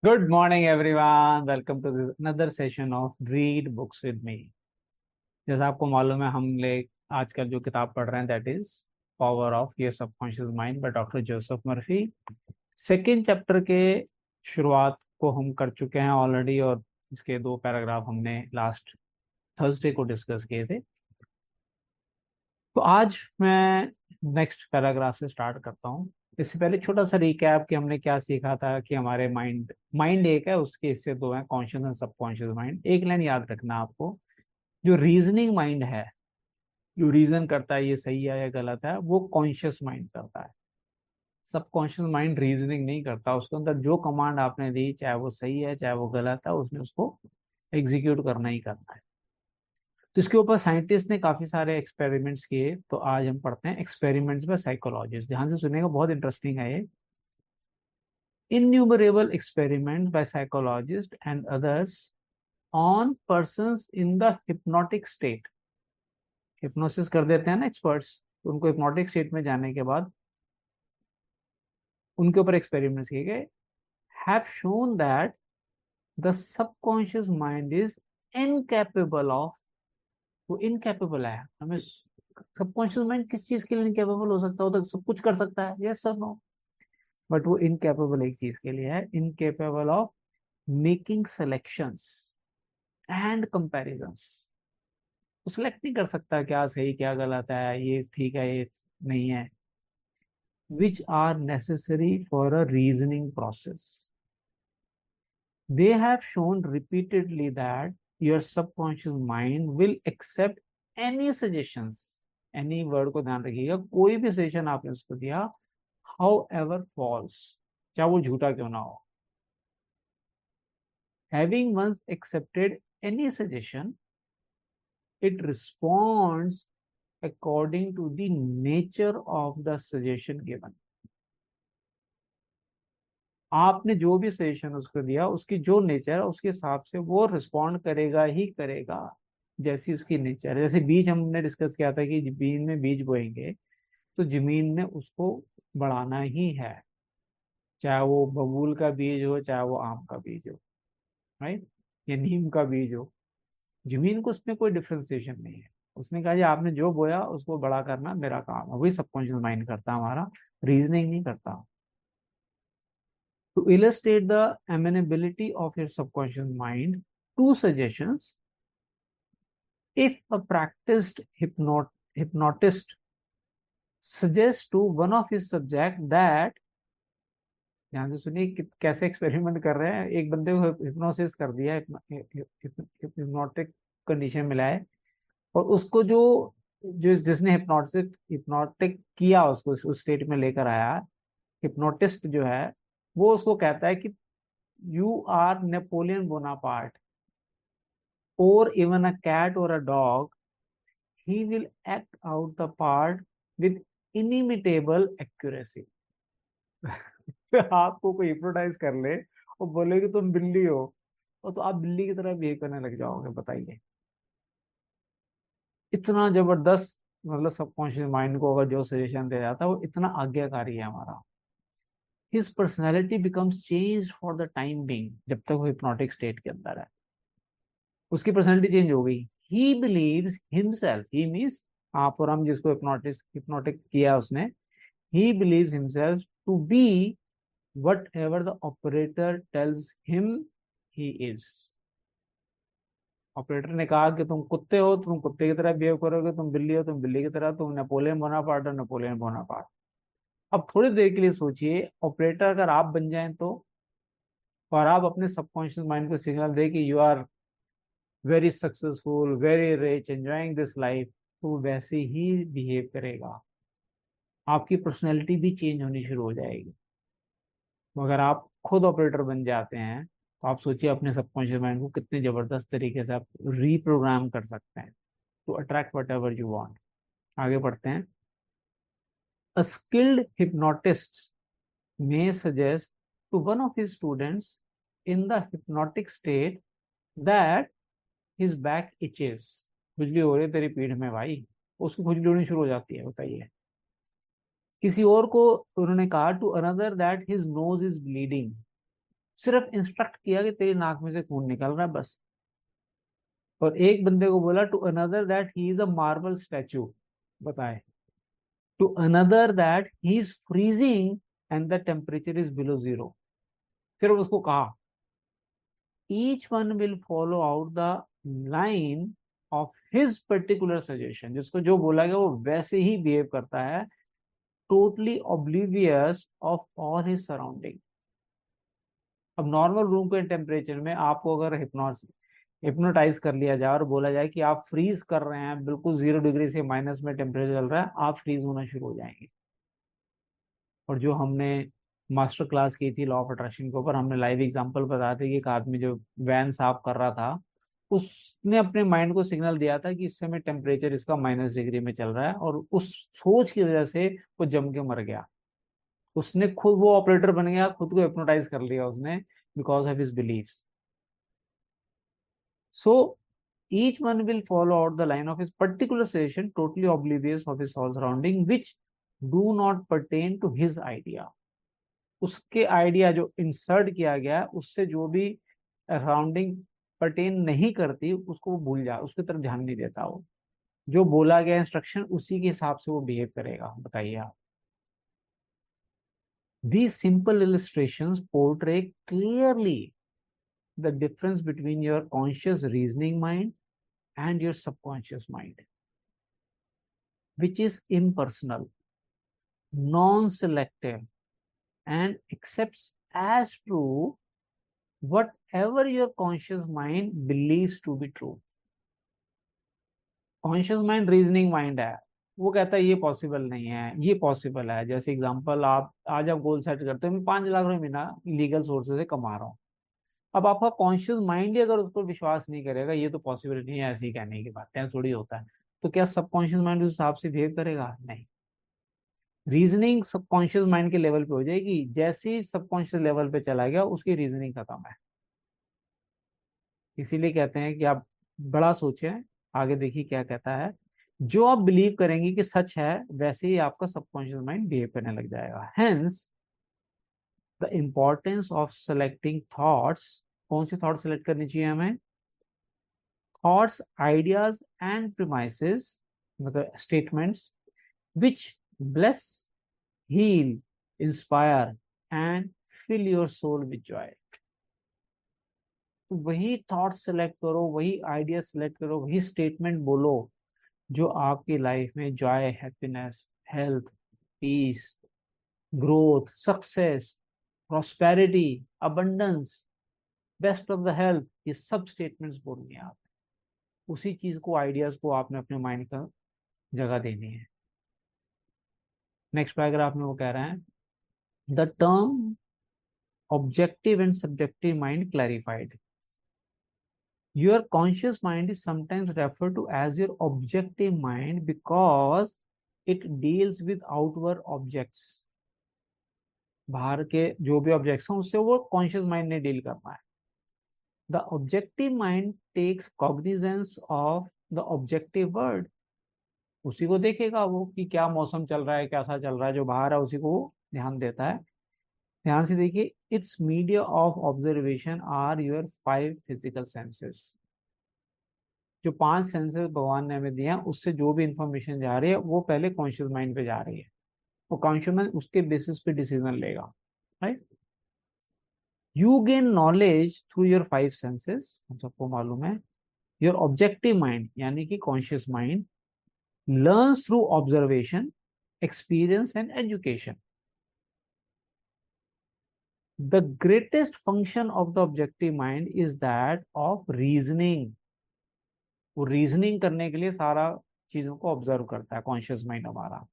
Good morning, everyone. Welcome to this another session of Read Books with Me. जैसा आपको मालूम है, हम लोग आजकल जो किताब पढ़ रहे हैं that is power of your subconscious mind by doctor Joseph Murphy. Second chapter के शुरुआत को हम कर चुके हैं ऑलरेडी, और इसके 2 पैराग्राफ हमने लास्ट थर्सडे को डिस्कस किए थे। तो आज मैं नेक्स्ट पैराग्राफ से स्टार्ट करता हूँ। इससे पहले छोटा सा रिकैप कि हमने क्या सीखा था कि हमारे माइंड माइंड एक है, उसके हिस्से दो हैं, कॉन्शियस एंड सबकॉन्शियस माइंड। एक लाइन याद रखना आपको, जो रीजनिंग माइंड है, जो रीजन करता है ये सही है या गलत है, वो कॉन्शियस माइंड करता है। सबकॉन्शियस माइंड रीजनिंग नहीं करता, उसके अंदर जो कमांड आपने दी, चाहे वो सही है चाहे वो गलत है, उसने उसको एग्जीक्यूट करना ही करना है। तो इसके ऊपर साइंटिस्ट ने काफी सारे एक्सपेरिमेंट्स किए। तो आज हम पढ़ते हैं एक्सपेरिमेंट्स बाय साइकोलॉजिस्ट। ध्यान से सुनेगा, बहुत इंटरेस्टिंग है ये। Innumerable experiment by psychologist and others on persons in the hypnotic state. Hypnosis कर देते हैं ना एक्सपर्ट्स, तो उनको हिप्नोटिक स्टेट में जाने के बाद उनके ऊपर एक्सपेरिमेंट्स किए गए। Have shown that the subconscious mind is incapable of, वो इनकैपेबल है हमें। सबकॉन्शियस माइंड किस चीज के लिए इनकैपेबल हो सकता है? वो तो सब कुछ कर सकता है, यस सर, नो। बट वो इनकैपेबल एक चीज के लिए है, incapable of making selections and comparisons. वो सिलेक्ट नहीं कर सकता क्या सही क्या गलत है, ये ठीक है ये नहीं है, which are necessary for a reasoning process. They have shown repeatedly that your subconscious mind will accept any suggestions. Any word को ध्यान रखिएगा, कोई भी सजेशन आपने उसको दिया, हाउ एवर फॉल्स, चाहे वो झूठा क्यों ना हो। Having once accepted any suggestion, it responds according to the nature of the suggestion given. आपने जो भी सजेशन उसको दिया, उसकी जो नेचर है उसके हिसाब से वो रिस्पॉन्ड करेगा ही करेगा, जैसी उसकी नेचर है। जैसे बीज हमने डिस्कस किया था कि जमीन में बीज बोएंगे तो जमीन ने उसको बढ़ाना ही है, चाहे वो बबूल का बीज हो चाहे वो आम का बीज हो, राइट, या नीम का बीज हो। जमीन को उसमें कोई डिफ्रेंसिएशन नहीं है। उसने कहा जी आपने जो बोया उसको बड़ा करना मेरा काम है। वही सबकॉन्शियस माइंड करता है हमारा, रीजनिंग नहीं करता। To illustrate the amenability of your subconscious mind, to suggestions. If a practised hypnotist suggests to one of his subject that, ध्यान से सुनिए कैसे एक्सपेरिमेंट कर रहे हैं। एक बंदे को हिप्नोसिस कर दिया, हिप्नोटिक कंडीशन में लाए, और उसको जो जिसने हिप्नोटिक हिप्नोटिक किया उसको उस स्टेट में लेकर आया, हिप्नोटिस्ट जो है, वो उसको कहता है कि यू आर नेपोलियन बोनापार्ट और इवन अ कैट और a dog, he will act out the part with inimitable accuracy. आपको कोई हिप्नोटाइज कर ले और बोले कि तुम बिल्ली हो, और तो आप बिल्ली की तरह बिहेव करने लग जाओगे। बताइए, इतना जबरदस्त। मतलब सबकॉन्शियस माइंड को अगर जो सजेशन दे जाता है वो इतना आज्ञाकारी है हमारा। His personality becomes change for the time being. जब तक वो हिप्नोटिक स्टेट के अंदर है उसकी पर्सनैलिटी चेंज हो गई। He believes himself, he means आप और हम जिसको हिप्नोटिक किया उसने, he believes himself to be whatever the operator tells him he is. Operator ने कहा कि तुम कुत्ते हो, तुम कुत्ते की तरह बिहेव करोगे, तुम बिल्ली हो, तुम बिल्ली की तरह, तुम नेपोलियन बोनापार्ट हो, नेपोलियन बोनापार्ट। अब थोड़ी देर के लिए सोचिए, ऑपरेटर अगर आप बन जाएं तो, और आप अपने सबकॉन्शियस माइंड को सिग्नल दे कि you are very successful, very rich, enjoying this life, तो वो वैसे ही बिहेव करेगा। आपकी पर्सनैलिटी भी चेंज होनी शुरू हो जाएगी। मगर आप खुद ऑपरेटर बन जाते हैं तो आप सोचिए अपने सबकॉन्शियस माइंड को कितने जबरदस्त तरीके से आप रीप्रोग्राम कर सकते हैं to attract whatever you want. आगे बढ़ते हैं। A skilled hypnotist may suggest to one of his students in the hypnotic state that his back itches। खुजली हो रही है तेरी पीठ में भाई, उसको खुजली होनी शुरू हो जाती है। बताइए, किसी और को उन्होंने कहा to another that his nose is bleeding. सिर्फ इंस्ट्रक्ट किया कि तेरी नाक में से खून निकल रहा है बस। और एक बंदे को बोला to another that he is a marble statue, बताए, to another that he is freezing and the temperature is below zero. सिर्फ उसको कहा, each one will follow out the line of his particular suggestion, जिसको जो बोला गया वो वैसे ही बिहेव करता है, totally oblivious of all his surrounding. अब नॉर्मल रूम के टेम्परेचर में आपको अगर हिप्नोटाइज कर लिया जाए और बोला जाए कि आप फ्रीज कर रहे हैं, बिल्कुल 0 डिग्री से माइनस में टेम्परेचर चल रहा है, आप फ्रीज होना शुरू हो जाएंगे। और जो हमने मास्टर क्लास की थी लॉ ऑफ अट्रैक्शन के ऊपर, हमने लाइव एग्जांपल बताया था कि एक आदमी जो वैन साफ कर रहा था, उसने अपने माइंड को सिग्नल दिया था कि इस समय टेम्परेचर इसका -डिग्री में चल रहा है, और उस सोच की वजह से वो जम के मर गया। उसने खुद, वो ऑपरेटर बन गया, खुद को हिप्नोटाइज कर लिया उसने, because of his believes. So each one will follow out the line of his particular suggestion, totally oblivious of his whole surrounding, which do not pertain to his idea. उसके idea जो insert किया गया उससे जो भी surrounding परटेन नहीं करती उसको वो भूल जा, उसकी तरफ ध्यान नहीं देता। वो जो बोला गया इंस्ट्रक्शन उसी के हिसाब से वो बिहेव करेगा। बताइए आप। These simple illustrations portray clearly the difference between your conscious reasoning mind and your subconscious mind, which is impersonal, non-selective, and accepts as true whatever your conscious mind believes to be true. Conscious mind reasoning mind है, वो कहता है ये possible नहीं है, ये possible है। जैसे एग्जांपल, आप आज आप गोल सेट करते हो, मैं 5 लाख रुपए महीना लीगल सोर्सेज से कमा रहा हूँ। अब आपका कॉन्शियस माइंड ही अगर उसको विश्वास नहीं करेगा ये तो पॉसिबल नहीं है, ऐसी कहने की बात है, थोड़ी होता है, तो क्या सबकॉन्शियस माइंड उस हिसाब से बिहेव करेगा? नहीं। रीजनिंग सबकॉन्शियस माइंड के लेवल पे हो जाएगी, जैसे ही सबकॉन्शियस लेवल पे चला गया उसकी रीजनिंग खत्म है। इसीलिए कहते हैं कि आप बड़ा सोचें। आगे देखिए क्या कहता है, जो आप बिलीव करेंगे कि सच है वैसे ही आपका सबकॉन्शियस माइंड बिहेव करने लग जाएगा। Hence the importance of selecting thoughts. कौन सी थॉट सेलेक्ट करनी चाहिए हमें? थॉट्स, आइडियाज एंड प्रीमाइसेस, मतलब statements which bless, heal, inspire and fill your soul with joy. तो वही थॉट सेलेक्ट करो, वही आइडिया सेलेक्ट करो, वही स्टेटमेंट बोलो जो आपकी लाइफ में joy, happiness, health, peace, growth, success, prosperity, abundance, best of the health, ये सब स्टेटमेंट्स बोलनी है आप। उसी चीज को, आइडियाज को आपने अपने माइंड का जगह देनी है। नेक्स्ट पैराग्राफ में वो कह रहे हैं, the term objective and subjective mind clarified. Your conscious mind is sometimes referred to as your objective mind because it deals with outward objects. बाहर के जो भी ऑब्जेक्ट्स हैं उससे वो कॉन्शियस माइंड ने डील करना है। The objective mind takes cognizance of the objective world. उसी को देखेगा वो कि क्या मौसम चल रहा है, कैसा चल रहा है, जो बाहर है उसी को ध्यान देता है। ध्यान से देखिए, its media of observation are your 5 physical senses. जो 5 सेंसेस भगवान ने हमें दिए हैं उससे जो भी इंफॉर्मेशन जा रही है वो पहले कॉन्शियस माइंड पे जा रही है, वो कॉन्शियस माइंड उसके बेसिस पे डिसीजन लेगा। Right. You gain knowledge through your 5 senses, हम सबको मालूम है। योर ऑब्जेक्टिव माइंड यानी कि conscious mind learns through observation, experience and education. The greatest function of the objective mind is that of reasoning. वो reasoning करने के लिए सारा चीजों को ऑब्जर्व करता है कॉन्शियस माइंड हमारा।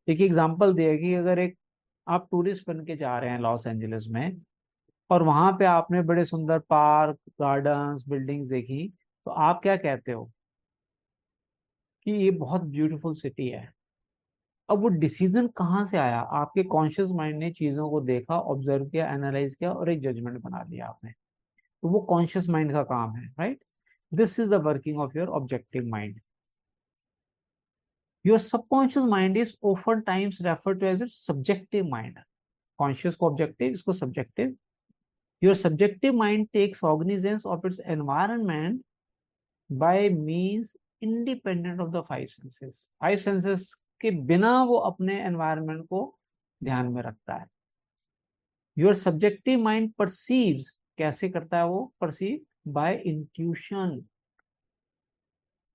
एक एग्जांपल दिया कि अगर एक आप टूरिस्ट बन के जा रहे हैं लॉस एंजलिस में, और वहां पे आपने बड़े सुंदर पार्क, गार्डन्स, बिल्डिंग्स देखी, तो आप क्या कहते हो कि ये बहुत ब्यूटीफुल सिटी है। अब वो डिसीजन कहाँ से आया? आपके कॉन्शियस माइंड ने चीजों को देखा, ऑब्जर्व किया, एनालाइज किया और एक जजमेंट बना लिया आपने। तो वो कॉन्शियस माइंड का काम है। Right. This is the working of your objective mind. Your subconscious mind is often times referred to as a subjective mind. Conscious को ऑब्जेक्टिव, इसको subjective. Your subjective mind takes cognizance of its environment by means independent of the five senses. Five senses के बिना वो अपने environment को ध्यान में रखता है। योर सब्जेक्टिव माइंड परसीव्स, कैसे करता है वो परसीव? By intuition.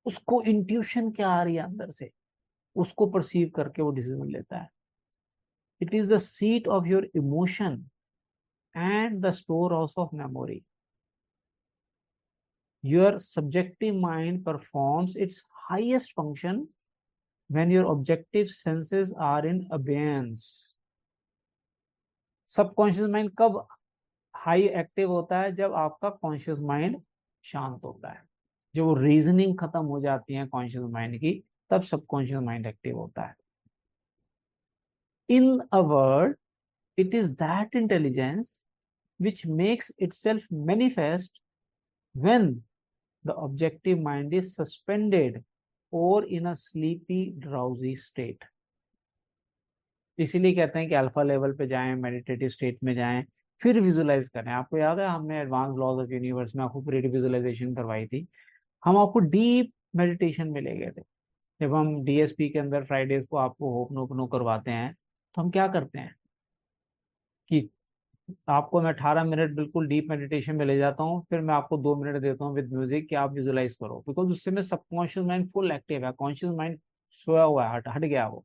उसको इंट्यूशन क्या आ रही है अंदर से, उसको परसीव करके वो डिसीजन लेता है। It is the seat of your emotion and the storehouse of memory. Your subjective mind performs its highest function when your objective senses are in abeyance. Subconscious mind कब हाई एक्टिव होता है? जब आपका conscious mind शांत होता है, जब वो रीजनिंग खत्म हो जाती है कॉन्शियस माइंड की, तब सबकॉन्शियस माइंड एक्टिव होता है। In a word, it is that intelligence which makes itself manifest when the objective mind is suspended or in a sleepy drowsy state. इसीलिए कहते हैं कि अल्फा लेवल पे जाएं, मेडिटेटिव स्टेट में जाएं, फिर विजुलाइज करें। आपको याद है हमने एडवांस लॉज ऑफ यूनिवर्स में आपको क्रिएटिव विजुलाइजेशन करवाई थी, हम आपको डीप मेडिटेशन में ले गए थे। जब हम डीएसपी के अंदर फ्राइडेज को आपको होपनोपनो करवाते हैं, तो हम क्या करते हैं कि आपको मैं 18 मिनट बिल्कुल डीप मेडिटेशन में ले जाता हूँ, फिर मैं आपको 2 मिनट देता हूँ विद म्यूजिक कि आप विजुलाइज करो, बिकॉज उससे में सबकॉन्शियस माइंड फुल एक्टिव है, कॉन्शियस माइंड सोया हुआ है, हट गया वो।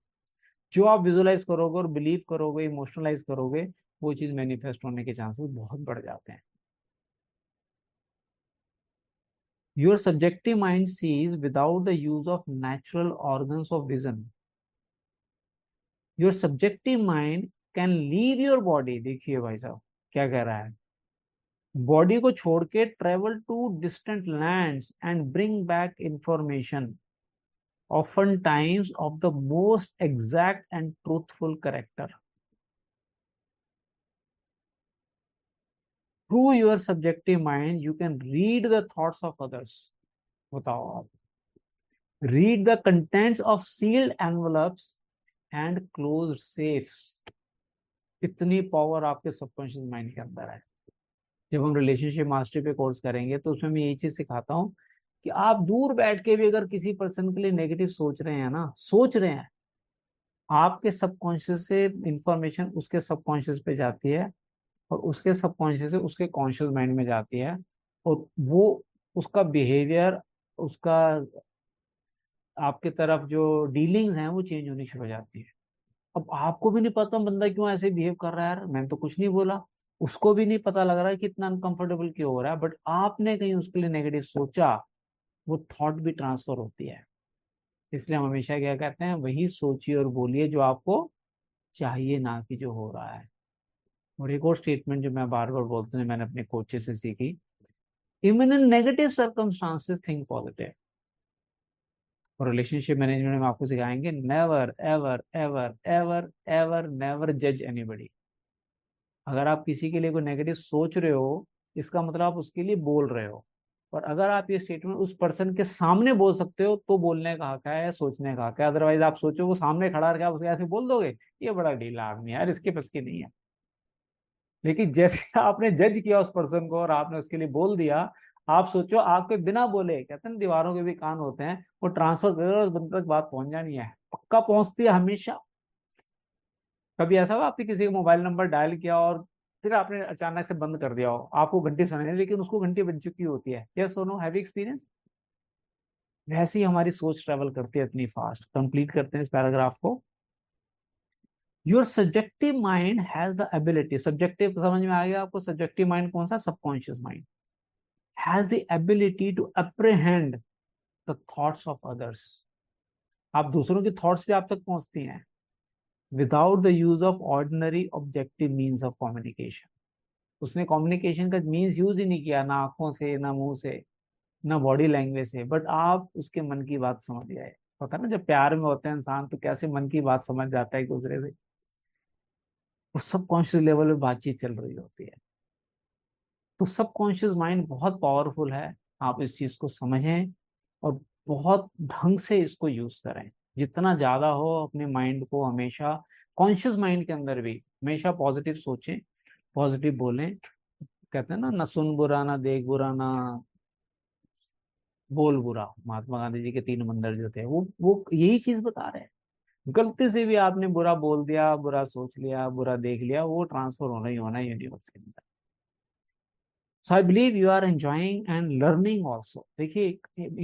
जो आप विजुलाइज करोगे और बिलीव करोगे, इमोशनलाइज करोगे, वो चीज मैनिफेस्ट होने के चांसेस बहुत बढ़ जाते हैं। Your subjective mind sees without the use of natural organs of vision. Your subjective mind can leave your body. देखिए भाई साहब क्या कह रहा है, बॉडी को छोड़ के travel to distant lands and bring back information, often times of the most exact and truthful character. Through your subjective mind you can read the thoughts of others. बताओ आप, read the contents of sealed envelopes and closed safes. इतनी power आपके subconscious mind के अंदर है। जब हम relationship mastery पे कोर्स करेंगे तो उसमें मैं यही चीज सिखाता हूँ कि आप दूर बैठ के भी अगर किसी पर्सन के लिए नेगेटिव सोच रहे हैं ना, सोच रहे हैं, आपके सबकॉन्शियस से इंफॉर्मेशन उसके सबकॉन्शियस पे जाती है और उसके सबकॉन्शियस से उसके कॉन्शियस माइंड में जाती है, और वो उसका बिहेवियर, उसका आपके तरफ जो डीलिंग्स हैं वो चेंज होनी शुरू हो जाती है। अब आपको भी नहीं पता बंदा क्यों ऐसे बिहेव कर रहा है, यार मैंने तो कुछ नहीं बोला, उसको भी नहीं पता लग रहा है कि इतना अनकंफर्टेबल क्यों हो रहा है, बट आपने कहीं उसके लिए नेगेटिव सोचा, वो थॉट भी ट्रांसफर होती है। इसलिए हम हमेशा क्या कहते हैं, वही सोचिए और बोलिए जो आपको चाहिए, ना कि जो हो रहा है। और एक और स्टेटमेंट जो मैं बार बार बोलता हूँ, मैंने अपने कोचेस से सीखी, even in negative circumstances think positive. और रिलेशनशिप मैनेजमेंट में आपको सिखाएंगे, never ever ever ever ever never जज एनीबडी। अगर आप किसी के लिए कोई नेगेटिव सोच रहे हो, इसका मतलब आप उसके लिए बोल रहे हो, और अगर आप ये स्टेटमेंट उस पर्सन के सामने बोल सकते हो तो बोलने का हक है, सोचने का हक है। अदरवाइज आप सोचो वो सामने खड़ा रह, आप उसको ऐसे बोल दोगे, ये बड़ा ढीला आदमी है यार, इसके बस की नहीं है। लेकिन जैसे आपने जज किया उस पर्सन को और आपने उसके लिए बोल दिया, आप सोचो आपके बिना बोले, कहते हैं दीवारों के भी कान होते हैं, वो ट्रांसफर करो, उस बंदे तक बात पहुंच जानी है, पक्का पहुंचती है हमेशा। कभी ऐसा हुआ आपने किसी का मोबाइल नंबर डायल किया और फिर आपने अचानक से बंद कर दिया हो, आपको घंटी सुनाई नहीं, लेकिन उसको घंटी बज चुकी होती है? यस और नो, हैव एक्सपीरियंस? वैसे ही हमारी सोच ट्रेवल करती है इतनी फास्ट। कंप्लीट करते हैं इस पैराग्राफ को। Your subjective mind has the ability, subjective समझ में आ गया आपको? सब्जेक्टिव माइंड कौन सा? Subconscious mind has the ability to apprehend the thoughts of others. आप दूसरों की थॉट्स भी आप तक पहुंचती हैं without the use of ordinary objective means of communication. उसने कम्युनिकेशन का मीन्स यूज ही नहीं किया, ना आंखों से, ना मुंह से, ना बॉडी लैंग्वेज से, बट आप उसके मन की बात समझ गए। होता है ना, जब प्यार में होते हैं इंसान तो कैसे मन की बात समझ जाता है एक दूसरे से, उस सबकॉन्शियस लेवल पे बातचीत चल रही होती है। तो सबकॉन्शियस माइंड बहुत पावरफुल है, आप इस चीज को समझें और बहुत ढंग से इसको यूज करें। जितना ज्यादा हो अपने माइंड को हमेशा, कॉन्शियस माइंड के अंदर भी हमेशा पॉजिटिव सोचें, पॉजिटिव बोलें, कहते हैं ना सुन बुरा, ना देख बुरा, ना बोल बुरा। महात्मा गांधी जी के 3 मंदिर जो थे वो यही चीज बता रहे हैं। गलती से भी आपने बुरा बोल दिया, बुरा सोच लिया, बुरा देख लिया, वो ट्रांसफर होना ही होना यूनिवर्स के अंदर। So I believe you are enjoying and learning also. देखिए,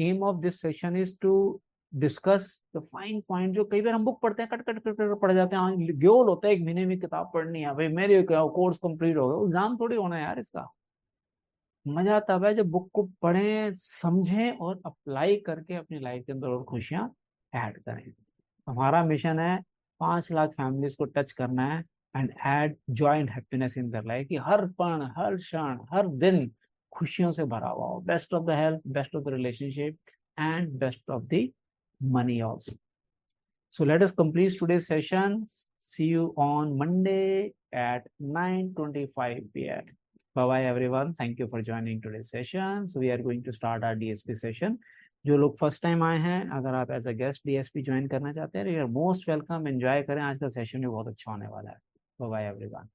aim of this session is to discuss the fine point. जो कई बार हम बुक पढ़ते हैं, कट कट कट कट पढ़ जाते हैं, गोल होता है 1 महीने में किताब पढ़नी है, भाई मेरे कोर्स कंप्लीट हो गया। एग्जाम थोड़ी होना है यार इसका। मजा तब है जब बुक को पढ़ें, समझें और अप्लाई करके अपनी लाइफ के अंदर और खुशियां ऐड करें। हमारा मिशन है 5 लाख फैमिलीज को टच करना है and add Joy and happiness in their life, कि हर पल, हर क्षण, हर दिन खुशियों से भरा हुआ हो। Best of the health, best of the relationship and best of the money also. So let us complete today's session. See you on Monday at 9:25 p.m. Bye bye everyone. Thank you for joining today's session. So we are going to start our DSP session. जो लोग first time आए हैं, अगर आप as a guest DSP join करना चाहते हैं, you are most welcome. Enjoy करें, आज का सेशन भी बहुत अच्छा होने वाला है। Bye bye everyone.